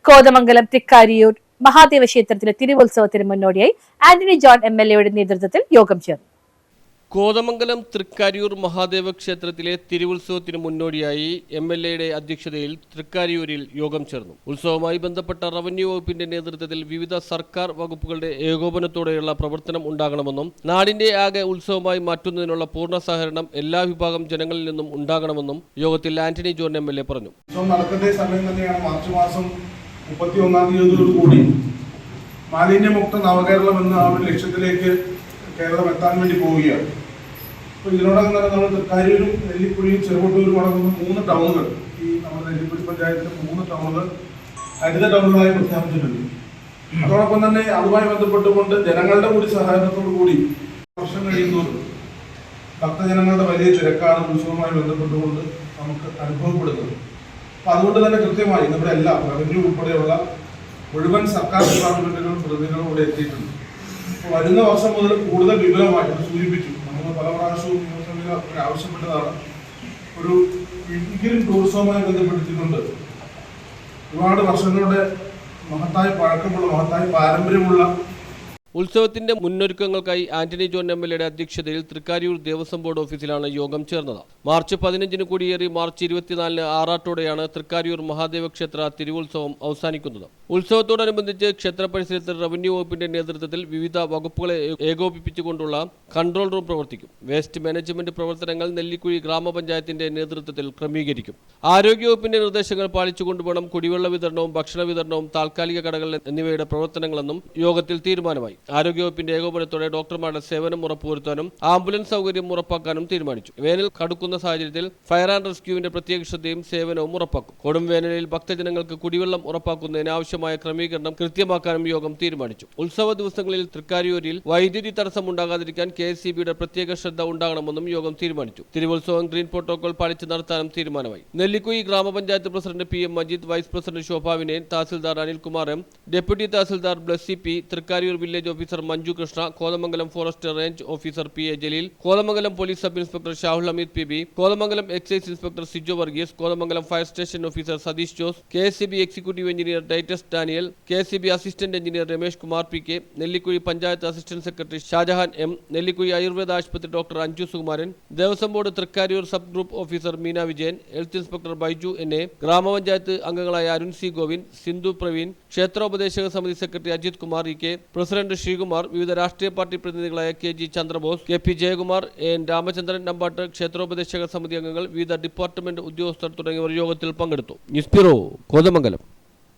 കോതമംഗലം തൃക്കാരിയൂർ മഹാദേവ ക്ഷേത്രത്തിലെ തിരുവുത്സവത്തിന് മുന്നോടിയായി Antony John MLA നേതൃത്വത്തിൽ യോഗം ചേർന്നു. കോതമംഗലം തൃക്കാരിയൂർ മഹാദേവ ക്ഷേത്രത്തിലെ തിരുവുത്സവത്തിന് മുന്നോടിയായി MLA അധ്യക്ഷതയിൽ തൃക്കാരിയൂരിൽ യോഗം ചേർന്നു. ഉത്സവവുമായി ബന്ധപ്പെട്ട റവന്യൂ വകുപ്പിന്റെ നേതൃത്വത്തിൽ വിവിധ സർക്കാർ വകുപ്പുകളുടെ ഏകോപനത്തോടെയുള്ള പ്രവർത്തനം ഉണ്ടാകണമെന്നും നാടിന്റെ ആകെ ഉത്സവമായി മാറ്റുന്നതിനുള്ള പൂർണ്ണ സഹകരണം എല്ലാ വിഭാഗം ജനങ്ങളിൽ നിന്നും ഉണ്ടാകണമെന്നും യോഗത്തിൽ ആന്റണി ജോൺ MLA പറഞ്ഞു. മാർച്ച് മാസം 31-ാം തീയതിയോടുകൂടി മാലിന്യമുക്ത നവകേരളം എന്ന ആ ഒരു ലക്ഷ്യത്തിലേക്ക് കേരളം എത്താൻ വേണ്ടി പോവുകയാണ്. അപ്പോൾ ഇതിനോടകം തന്നെ നമ്മൾ തൃക്കാരിയൂരും നെല്ലിക്കുഴിയും ചെറുവട്ടൂരും അടങ്ങുന്ന 3 ടൗണുകൾ, ഈ നമ്മുടെ നെല്ലിക്കുഴി പഞ്ചായത്തിലെ 3 ടൗണുകൾ ഹരിത ടൗണുകളായി പ്രഖ്യാപിച്ചിട്ടുണ്ട്. അതോടൊപ്പം തന്നെ അതുമായി ബന്ധപ്പെട്ടുകൊണ്ട് ജനങ്ങളുടെ കൂടി സഹകരണത്തോടു കൂടി വർഷം കഴിയുന്നതോറും ഭക്തജനങ്ങളുടെ വലിയ തിരക്കാണ് ഉത്സവവുമായി ബന്ധപ്പെട്ടുകൊണ്ട് നമുക്ക് അനുഭവപ്പെടുന്നത്. അപ്പോൾ അതുകൊണ്ട് തന്നെ കൃത്യമായി നമ്മുടെ എല്ലാ റവന്യൂ ഉൾപ്പെടെയുള്ള മുഴുവൻ സർക്കാർ ഡിപ്പാർട്ട്മെന്റുകളും പ്രതിനിധികളും ഇവിടെ എത്തിയിട്ടുണ്ട്. അപ്പോൾ വരുന്ന വർഷം മുതൽ കൂടുതൽ വിപുലമായിട്ട് സൂചിപ്പിച്ചു. നമ്മൾ പല പ്രാവശ്യവും നിയമസഭയിൽ ആവശ്യപ്പെട്ടതാണ്. ഒരു ടൂറിസവുമായി ബന്ധപ്പെട്ടിട്ടുണ്ട്. ഒരുപാട് വർഷങ്ങളുടെ മഹത്തായ പഴക്കമുള്ള മഹത്തായ പാരമ്പര്യമുള്ള ഉത്സവത്തിന്റെ മുന്നൊരുക്കങ്ങൾക്കായി ആന്റണി ജോൺ MLA അധ്യക്ഷതയിൽ തൃക്കാരിയൂർ ദേവസ്വം ബോർഡ് ഓഫീസിലാണ് യോഗം ചേർന്നത്. മാർച്ച് 15-ന് കൊടിയേറി മാർച്ച് 24-ന് ആറാട്ടോടെയാണ് തൃക്കാരിയൂർ മഹാദേവ ക്ഷേത്ര തിരുവുത്സവം അവസാനിക്കുന്നത്. ഉത്സവത്തോടനുബന്ധിച്ച് ക്ഷേത്ര പരിസരത്ത് റവന്യൂ വകുപ്പിന്റെ നേതൃത്വത്തിൽ വിവിധ വകുപ്പുകളെ ഏകോപിപ്പിച്ചുകൊണ്ടുള്ള കൺട്രോൾ റൂം പ്രവർത്തിക്കും. വേസ്റ്റ് മാനേജ്മെന്റ് പ്രവർത്തനങ്ങൾ നെല്ലിക്കുഴി ഗ്രാമപഞ്ചായത്തിന്റെ നേതൃത്വത്തിൽ ക്രമീകരിക്കും. ആരോഗ്യവകുപ്പിന്റെ നിർദ്ദേശങ്ങൾ പാലിച്ചുകൊണ്ട് വേണം കുടിവെള്ള വിതരണവും ഭക്ഷണ വിതരണവും താൽക്കാലിക കടകൾ എന്നിവയുടെ പ്രവർത്തനങ്ങളെന്നും യോഗത്തിൽ തീരുമാനമായി. ആരോഗ്യവകുപ്പിന്റെ ഏകോപനത്തോടെ ഡോക്ടർമാരുടെ സേവനം ഉറപ്പുവരുത്താനും ആംബുലൻസ് സൗകര്യം ഉറപ്പാക്കാനും തീരുമാനിച്ചു. വേനൽ കടുക്കുന്ന സാഹചര്യത്തിൽ ഫയർ ആൻഡ് റെസ്ക്യൂവിന്റെ പ്രത്യേക ശ്രദ്ധയും സേവനവും ഉറപ്പാക്കും. കൊടും വേനലിൽ ഭക്തജനങ്ങൾക്ക് കുടിവെള്ളം ഉറപ്പാക്കുന്നതിന് ആവശ്യമായ ക്രമീകരണം കൃത്യമാക്കാനും യോഗം തീരുമാനിച്ചു. ഉത്സവ ദിവസങ്ങളിൽ തൃക്കാരിയൂരിൽ വൈദ്യുതി തടസ്സം ഉണ്ടാകാതിരിക്കാൻ KSEBയുടെ പ്രത്യേക ശ്രദ്ധ ഉണ്ടാകണമെന്നും യോഗം തീരുമാനിച്ചു. തിരുവുത്സവം ഗ്രീൻ പ്രോട്ടോകോൾ പാലിച്ച് നടത്താനും തീരുമാനമായി. Nellikuzhi grama panchayat president PM Majeed, vice president Shobha Vinayan, tahsildar Anilkumar M, deputy tahsildar Blessy P, Thrikkariyoor village officer Manju Krishna, Kothamangalam forest range officer PA Jaleel, Kothamangalam police sub inspector Shahul Hameed PB, Kothamangalam excise inspector Sijo Varghese, Kothamangalam fire station officer Satheesh Jose, KSEB executive engineer Titus Daniel, KSEB assistant engineer Ramesh Kumar PK, Nellikuzhi panchayat assistant secretary Shajahan M, Nellikuzhi Ayurveda ആശുപത്രി doctor Anju Sukumaran, Devaswom board Thrikkariyoor sub group officer Meena Vijayan, health inspector Baiju NA, ഗ്രാമപഞ്ചായത്ത് അംഗങ്ങളായ Arun C Govind, Sindhu Praveen, ക്ഷേത്രോപദേശക സമിതി secretary Ajith Kumar EK, president Sreekumar, വിവിധ രാഷ്ട്രീയ party പ്രതിനിധികളായ KG Chandrabose, KP Jayakumar, AN Ramachandran Nambatt, ക്ഷേത്രോപദേശക സമിതി അംഗങ്ങൾ, വിവിധ ഡിപ്പാർട്ട്മെന്റ് ഉദ്യോഗസ്ഥർ തുടങ്ങിയവർ യോഗത്തിൽ പങ്കെടുത്തു. News bureau, Kothamangalam.